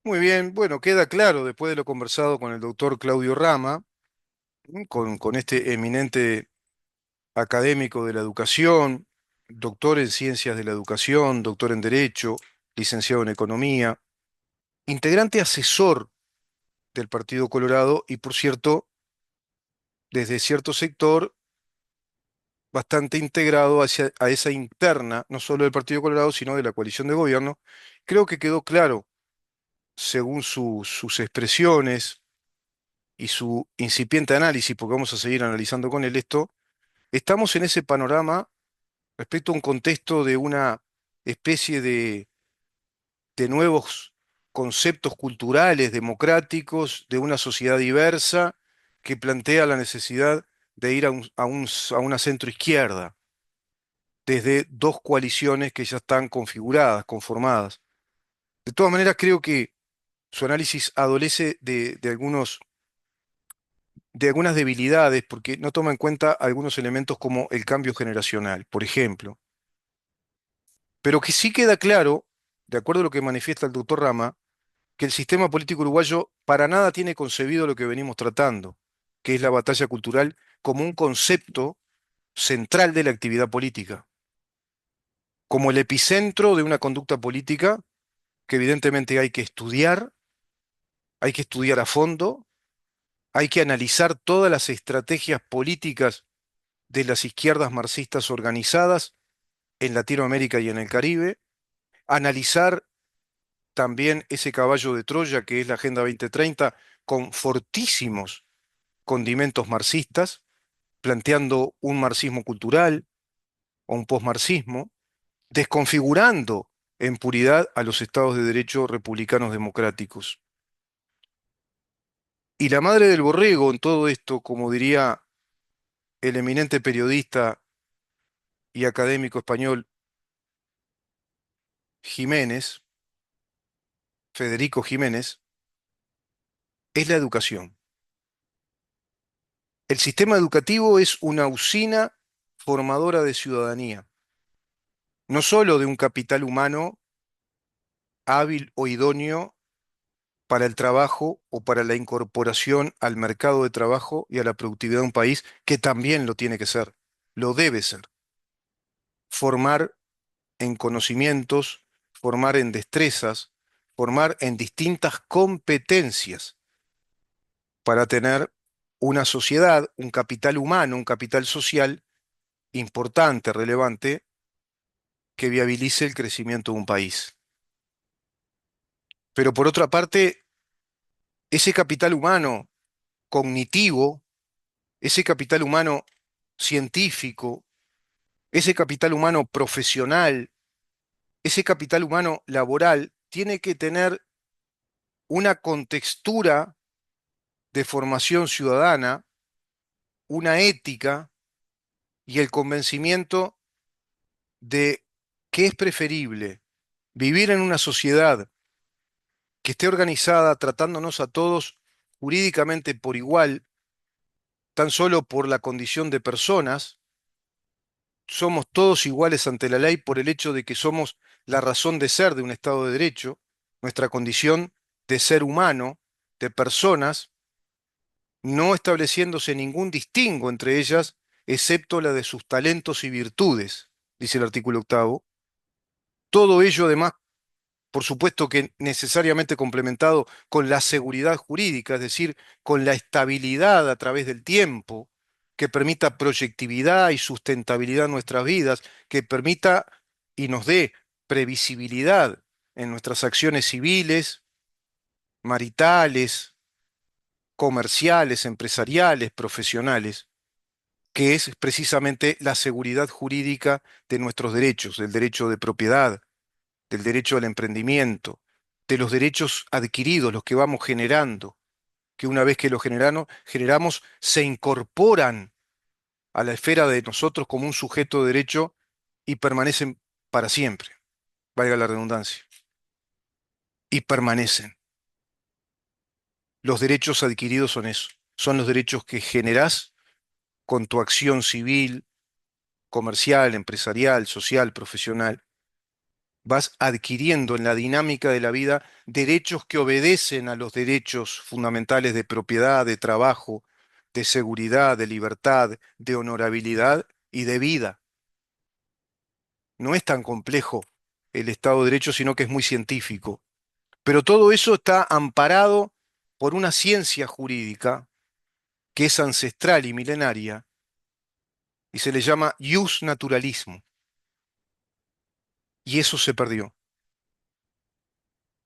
Muy bien, bueno, queda claro después de lo conversado con el doctor Claudio Rama, con este eminente académico de la educación, doctor en ciencias de la educación, doctor en Derecho, licenciado en Economía, integrante asesor del Partido Colorado y, por cierto, desde cierto sector bastante integrado a esa interna, no solo del Partido Colorado, sino de la coalición de gobierno. Creo que quedó claro, según sus expresiones y su incipiente análisis, porque vamos a seguir analizando con él esto, estamos en ese panorama respecto a un contexto de una especie de nuevos conceptos culturales, democráticos, de una sociedad diversa que plantea la necesidad de ir a una centroizquierda, desde dos coaliciones que ya están configuradas, conformadas. De todas maneras, creo que su análisis adolece de algunas debilidades, porque no toma en cuenta algunos elementos como el cambio generacional, por ejemplo. Pero que sí queda claro, de acuerdo a lo que manifiesta el doctor Rama, que el sistema político uruguayo para nada tiene concebido lo que venimos tratando, que es la batalla cultural como un concepto central de la actividad política, como el epicentro de una conducta política que evidentemente hay que estudiar a fondo, hay que analizar todas las estrategias políticas de las izquierdas marxistas organizadas en Latinoamérica y en el Caribe, analizar también ese caballo de Troya que es la Agenda 2030 con fortísimos condimentos marxistas, planteando un marxismo cultural o un posmarxismo, desconfigurando en puridad a los estados de derecho republicanos democráticos. Y la madre del borrego en todo esto, como diría el eminente periodista y académico español Jiménez, Federico Jiménez, es la educación. El sistema educativo es una usina formadora de ciudadanía, no solo de un capital humano hábil o idóneo para el trabajo o para la incorporación al mercado de trabajo y a la productividad de un país, que también lo tiene que ser, lo debe ser. Formar en conocimientos, formar en destrezas, formar en distintas competencias para tener una sociedad, un capital humano, un capital social importante, relevante, que viabilice el crecimiento de un país. Pero por otra parte, ese capital humano cognitivo, ese capital humano científico, ese capital humano profesional, ese capital humano laboral, tiene que tener una contextura de formación ciudadana, una ética y el convencimiento de que es preferible vivir en una sociedad que esté organizada tratándonos a todos jurídicamente por igual, tan solo por la condición de personas, somos todos iguales ante la ley por el hecho de que somos la razón de ser de un Estado de Derecho, nuestra condición de ser humano, de personas, no estableciéndose ningún distingo entre ellas, excepto la de sus talentos y virtudes, dice el artículo octavo. Todo ello, además, por supuesto que necesariamente complementado con la seguridad jurídica, es decir, con la estabilidad a través del tiempo, que permita proyectividad y sustentabilidad en nuestras vidas, que permita y nos dé previsibilidad en nuestras acciones civiles, maritales, comerciales, empresariales, profesionales, que es precisamente la seguridad jurídica de nuestros derechos, del derecho de propiedad, del derecho al emprendimiento, de los derechos adquiridos, los que vamos generando, que una vez que los generamos, se incorporan a la esfera de nosotros como un sujeto de derecho y permanecen para siempre, valga la redundancia, y permanecen. Los derechos adquiridos son eso, son los derechos que generás con tu acción civil, comercial, empresarial, social, profesional, vas adquiriendo en la dinámica de la vida derechos que obedecen a los derechos fundamentales de propiedad, de trabajo, de seguridad, de libertad, de honorabilidad y de vida. No es tan complejo el Estado de Derecho, sino que es muy científico. Pero todo eso está amparado por una ciencia jurídica que es ancestral y milenaria y se le llama ius naturalismo. Y eso se perdió.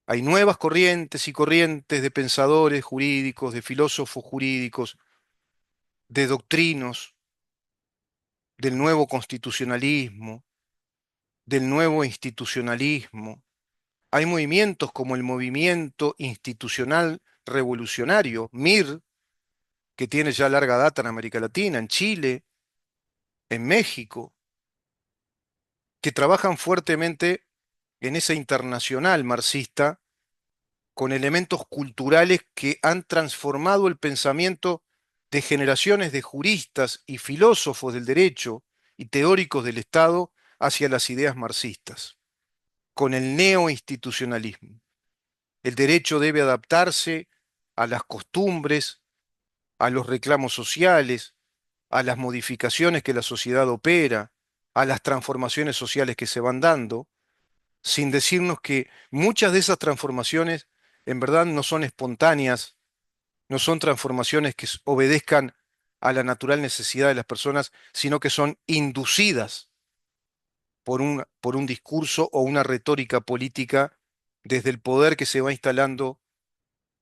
Hay nuevas corrientes y corrientes de pensadores jurídicos, de filósofos jurídicos, de doctrinos, del nuevo constitucionalismo, del nuevo institucionalismo. Hay movimientos como el movimiento institucional revolucionario, MIR, que tiene ya larga data en América Latina, en Chile, en México, que trabajan fuertemente en esa internacional marxista con elementos culturales que han transformado el pensamiento de generaciones de juristas y filósofos del derecho y teóricos del Estado hacia las ideas marxistas, con el neoinstitucionalismo. El derecho debe adaptarse a las costumbres, a los reclamos sociales, a las modificaciones que la sociedad opera, a las transformaciones sociales que se van dando, sin decirnos que muchas de esas transformaciones en verdad no son espontáneas, no son transformaciones que obedezcan a la natural necesidad de las personas, sino que son inducidas por un discurso o una retórica política desde el poder que se va instalando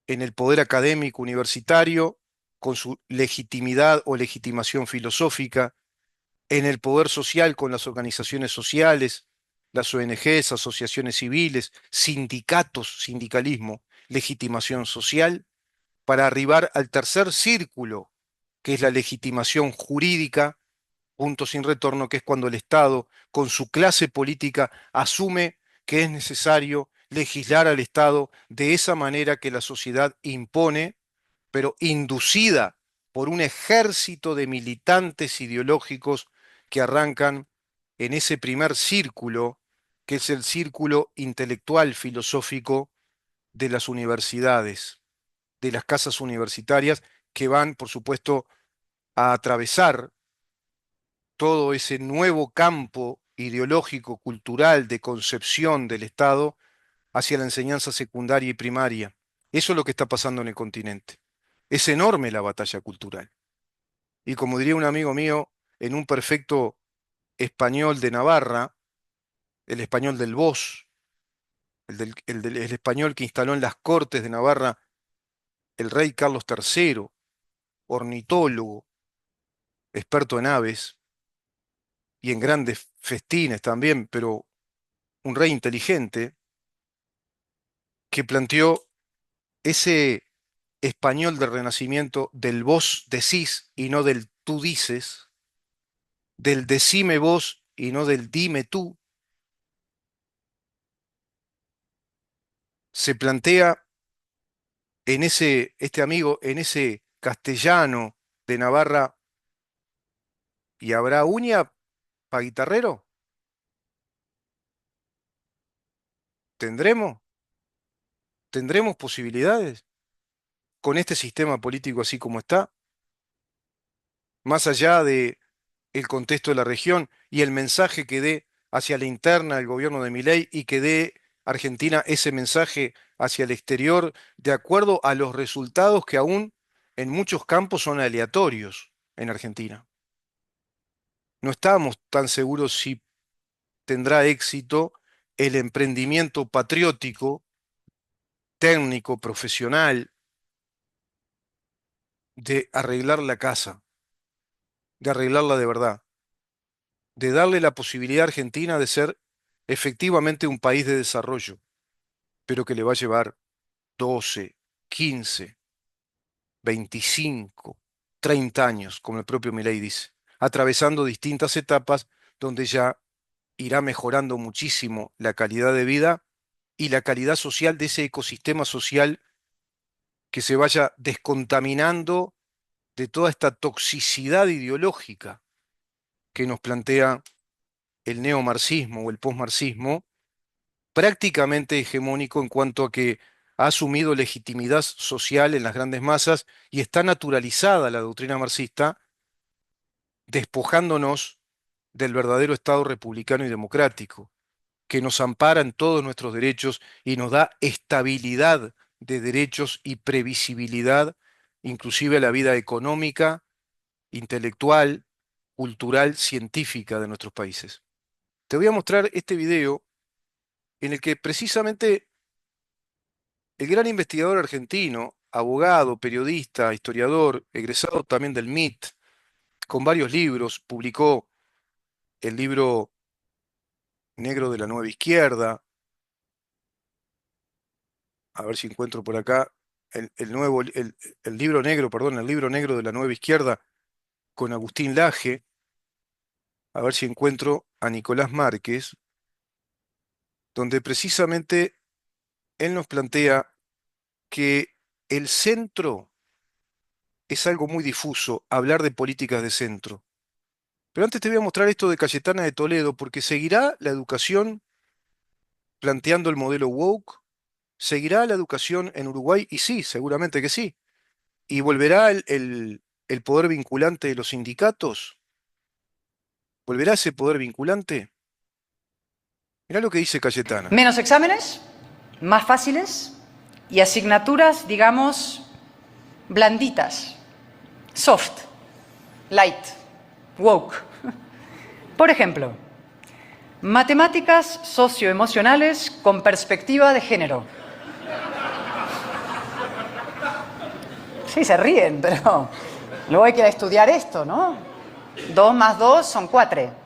en el poder académico universitario, con su legitimidad o legitimación filosófica, en el poder social con las organizaciones sociales, las ONGs, asociaciones civiles, sindicatos, sindicalismo, legitimación social, para arribar al tercer círculo, que es la legitimación jurídica, punto sin retorno, que es cuando el Estado, con su clase política, asume que es necesario legislar al Estado de esa manera que la sociedad impone, pero inducida por un ejército de militantes ideológicos que arrancan en ese primer círculo, que es el círculo intelectual filosófico de las universidades, de las casas universitarias, que van, por supuesto, a atravesar todo ese nuevo campo ideológico, cultural, de concepción del Estado hacia la enseñanza secundaria y primaria. Eso es lo que está pasando en el continente. Es enorme la batalla cultural. Y como diría un amigo mío, en un perfecto español de Navarra, el español del Vos, el español que instaló en las Cortes de Navarra el rey Carlos III, ornitólogo, experto en aves y en grandes festines también, pero un rey inteligente, que planteó ese español del Renacimiento del vos decís y no del tú dices, del decime vos y no del dime tú, se plantea en este amigo, en ese castellano de Navarra, ¿y habrá uña para guitarrero? ¿Tendremos? ¿Tendremos posibilidades con este sistema político así como está? Más allá de el contexto de la región y el mensaje que dé hacia la interna el gobierno de Milei y que dé Argentina ese mensaje hacia el exterior de acuerdo a los resultados que aún en muchos campos son aleatorios en Argentina. No estamos tan seguros si tendrá éxito el emprendimiento patriótico, técnico, profesional, de arreglar la casa, de arreglarla de verdad, de darle la posibilidad a Argentina de ser efectivamente un país de desarrollo, pero que le va a llevar 12, 15, 25, 30 años, como el propio Milei dice, atravesando distintas etapas donde ya irá mejorando muchísimo la calidad de vida y la calidad social de ese ecosistema social que se vaya descontaminando de toda esta toxicidad ideológica que nos plantea el neomarxismo o el posmarxismo, prácticamente hegemónico en cuanto a que ha asumido legitimidad social en las grandes masas y está naturalizada la doctrina marxista, despojándonos del verdadero Estado republicano y democrático, que nos ampara en todos nuestros derechos y nos da estabilidad de derechos y previsibilidad, inclusive a la vida económica, intelectual, cultural, científica de nuestros países. Te voy a mostrar este video en el que precisamente el gran investigador argentino, abogado, periodista, historiador, egresado también del MIT, con varios libros, publicó el libro Negro de la Nueva Izquierda, a ver si encuentro por acá el libro negro, perdón, el libro negro de la Nueva Izquierda con Agustín Laje, a ver si encuentro a Nicolás Márquez, donde precisamente él nos plantea que el centro es algo muy difuso, hablar de políticas de centro. Pero antes te voy a mostrar esto de Cayetana de Toledo, porque seguirá la educación planteando el modelo woke, seguirá la educación en Uruguay, y sí, seguramente que sí, y volverá el poder vinculante de los sindicatos, volverá ese poder vinculante. Mirá lo que dice Cayetana. Menos exámenes, más fáciles y asignaturas, digamos, blanditas, soft, light, woke. Por ejemplo, matemáticas socioemocionales con perspectiva de género. Sí, se ríen, pero luego hay que estudiar esto, ¿no? 2 más 2 son 4.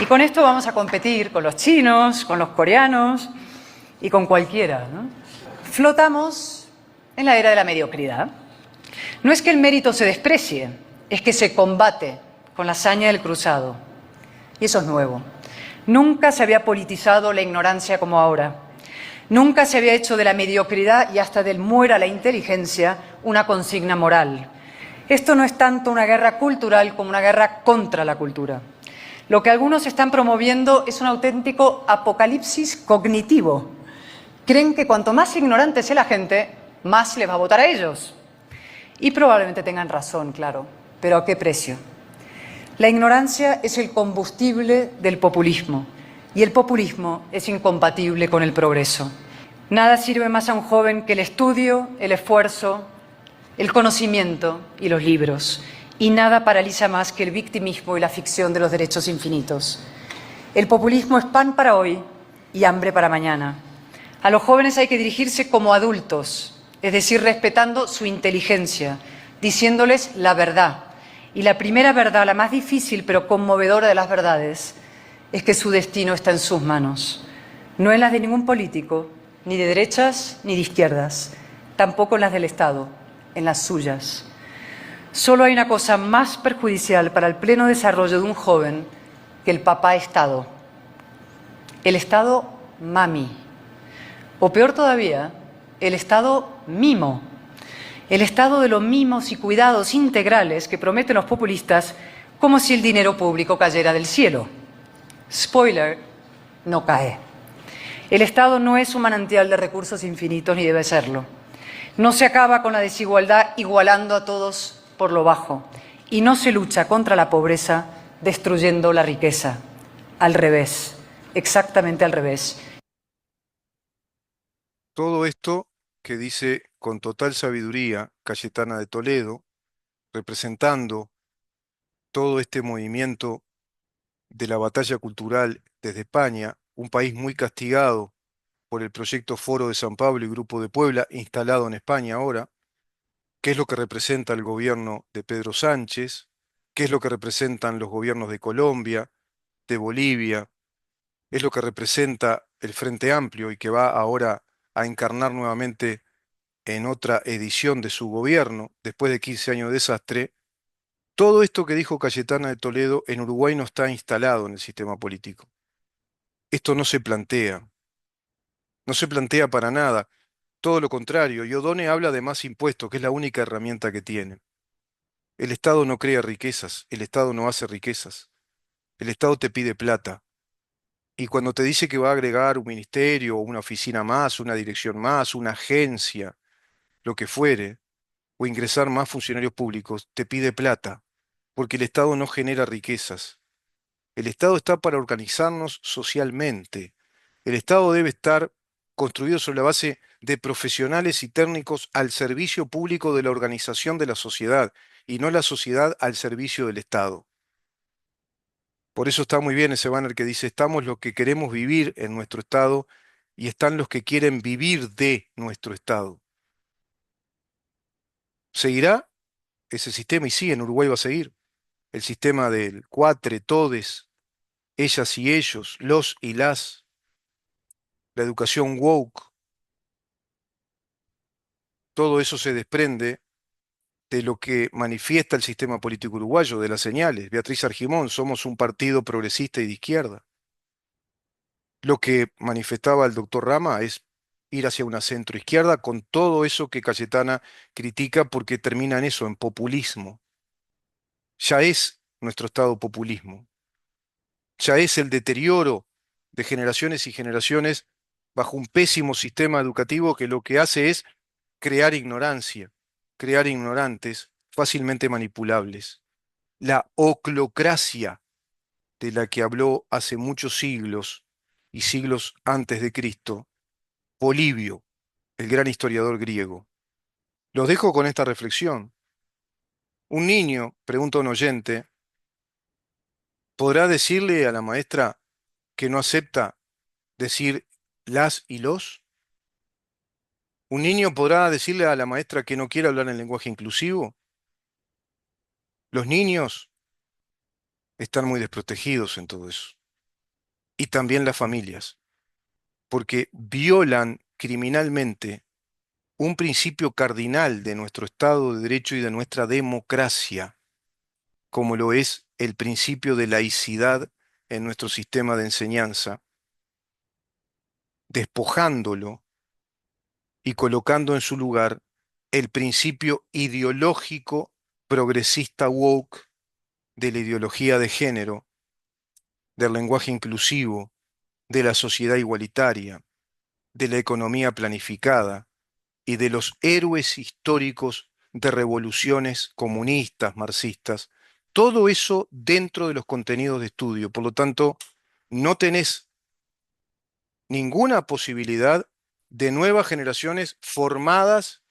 Y con esto vamos a competir con los chinos, con los coreanos y con cualquiera, ¿no? Flotamos en la era de la mediocridad. No es que el mérito se desprecie, es que se combate con la hazaña del cruzado. Y eso es nuevo. Nunca se había politizado la ignorancia como ahora. Nunca se había hecho de la mediocridad y hasta del muera la inteligencia una consigna moral. Esto no es tanto una guerra cultural como una guerra contra la cultura. Lo que algunos están promoviendo es un auténtico apocalipsis cognitivo. Creen que cuanto más ignorante sea la gente, más les va a votar a ellos. Y probablemente tengan razón, claro, pero ¿a qué precio? La ignorancia es el combustible del populismo y el populismo es incompatible con el progreso. Nada sirve más a un joven que el estudio, el esfuerzo, el conocimiento y los libros. Y nada paraliza más que el victimismo y la ficción de los derechos infinitos. El populismo es pan para hoy y hambre para mañana. A los jóvenes hay que dirigirse como adultos, es decir, respetando su inteligencia, diciéndoles la verdad. Y la primera verdad, la más difícil pero conmovedora de las verdades, es que su destino está en sus manos. No en las de ningún político, ni de derechas ni de izquierdas, tampoco en las del Estado, en las suyas. Solo hay una cosa más perjudicial para el pleno desarrollo de un joven que el papá Estado. El Estado mami. O peor todavía, el Estado mimo. El Estado de los mimos y cuidados integrales que prometen los populistas como si el dinero público cayera del cielo. Spoiler, no cae. El Estado no es un manantial de recursos infinitos ni debe serlo. No se acaba con la desigualdad igualando a todos por lo bajo y no se lucha contra la pobreza destruyendo la riqueza. Al revés, exactamente al revés. Todo esto que dice con total sabiduría Cayetana de Toledo, representando todo este movimiento de la batalla cultural desde España, un país muy castigado por el proyecto Foro de San Pablo y Grupo de Puebla, instalado en España ahora, qué es lo que representa el gobierno de Pedro Sánchez, qué es lo que representan los gobiernos de Colombia, de Bolivia, es lo que representa el Frente Amplio y que va ahora a encarnar nuevamente en otra edición de su gobierno, después de 15 años de desastre. Todo esto que dijo Cayetana de Toledo en Uruguay no está instalado en el sistema político. Esto no se plantea, no se plantea para nada. Todo lo contrario, y Odone habla de más impuestos, que es la única herramienta que tiene. El Estado no crea riquezas, el Estado no hace riquezas. El Estado te pide plata. Y cuando te dice que va a agregar un ministerio, una oficina más, una dirección más, una agencia, lo que fuere, o ingresar más funcionarios públicos, te pide plata, porque el Estado no genera riquezas. El Estado está para organizarnos socialmente. El Estado debe estar construido sobre la base de profesionales y técnicos al servicio público de la organización de la sociedad y no la sociedad al servicio del Estado. Por eso está muy bien ese banner que dice, estamos los que queremos vivir en nuestro Estado y están los que quieren vivir de nuestro Estado. ¿Seguirá ese sistema? Y sí, en Uruguay va a seguir. El sistema del cuatre, todes, ellas y ellos, los y las, la educación woke, todo eso se desprende de lo que manifiesta el sistema político uruguayo, de las señales. Beatriz Argimón, somos un partido progresista y de izquierda. Lo que manifestaba el doctor Rama es ir hacia una centroizquierda con todo eso que Cayetana critica porque termina en eso, en populismo. Ya es nuestro Estado populismo. Ya es el deterioro de generaciones y generaciones bajo un pésimo sistema educativo que lo que hace es crear ignorancia, crear ignorantes fácilmente manipulables. La oclocracia de la que habló hace muchos siglos y siglos antes de Cristo, Polibio, el gran historiador griego. Los dejo con esta reflexión. Un niño, pregunta un oyente, ¿podrá decirle a la maestra que no acepta decir las y los? ¿Un niño podrá decirle a la maestra que no quiere hablar en lenguaje inclusivo? Los niños están muy desprotegidos en todo eso. Y también las familias, porque violan criminalmente un principio cardinal de nuestro Estado de Derecho y de nuestra democracia, como lo es el principio de laicidad en nuestro sistema de enseñanza, despojándolo y colocando en su lugar el principio ideológico progresista woke de la ideología de género, del lenguaje inclusivo, de la sociedad igualitaria, de la economía planificada y de los héroes históricos de revoluciones comunistas, marxistas, todo eso dentro de los contenidos de estudio. Por lo tanto, no tenés ninguna posibilidad de nuevas generaciones formadas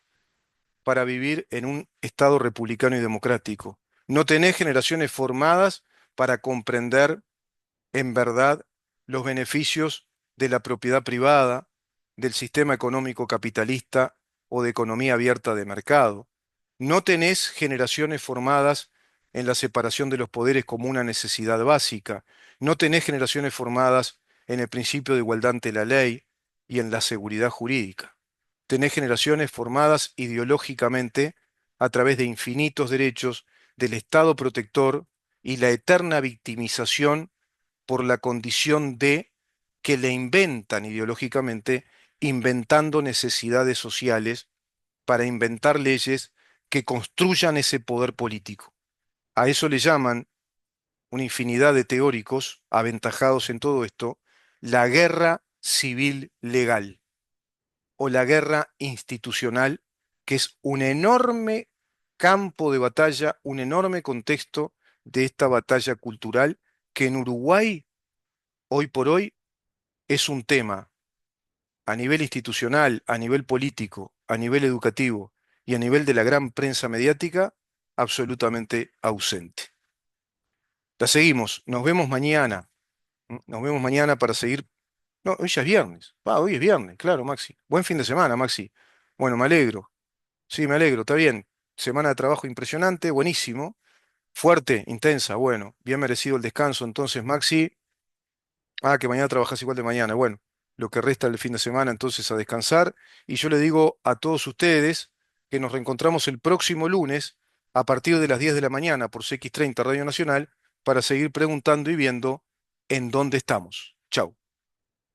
para vivir en un Estado republicano y democrático. No tenés generaciones formadas para comprender en verdad los beneficios de la propiedad privada, del sistema económico capitalista o de economía abierta de mercado. No tenés generaciones formadas en la separación de los poderes como una necesidad básica. No tenés generaciones formadas en el principio de igualdad ante la ley y en la seguridad jurídica. Tenés generaciones formadas ideológicamente a través de infinitos derechos del Estado protector y la eterna victimización por la condición de que le inventan ideológicamente, inventando necesidades sociales para inventar leyes que construyan ese poder político. A eso le llaman una infinidad de teóricos aventajados en todo esto, la guerra civil legal o la guerra institucional, que es un enorme campo de batalla, un enorme contexto de esta batalla cultural que en Uruguay, hoy por hoy, es un tema a nivel institucional, a nivel político, a nivel educativo y a nivel de la gran prensa mediática, absolutamente ausente. La seguimos, nos vemos mañana. Nos vemos mañana para seguir. No, hoy ya es viernes. Hoy es viernes, claro, Maxi. Buen fin de semana, Maxi. Bueno, me alegro. Sí, me alegro, está bien. Semana de trabajo impresionante, buenísimo. Fuerte, intensa, bueno. Bien merecido el descanso entonces, Maxi. Ah, que mañana trabajas igual de mañana. Bueno, lo que resta del fin de semana entonces a descansar. Y yo le digo a todos ustedes que nos reencontramos el próximo lunes a partir de las 10 de la mañana por CX30 Radio Nacional para seguir preguntando y viendo en dónde estamos.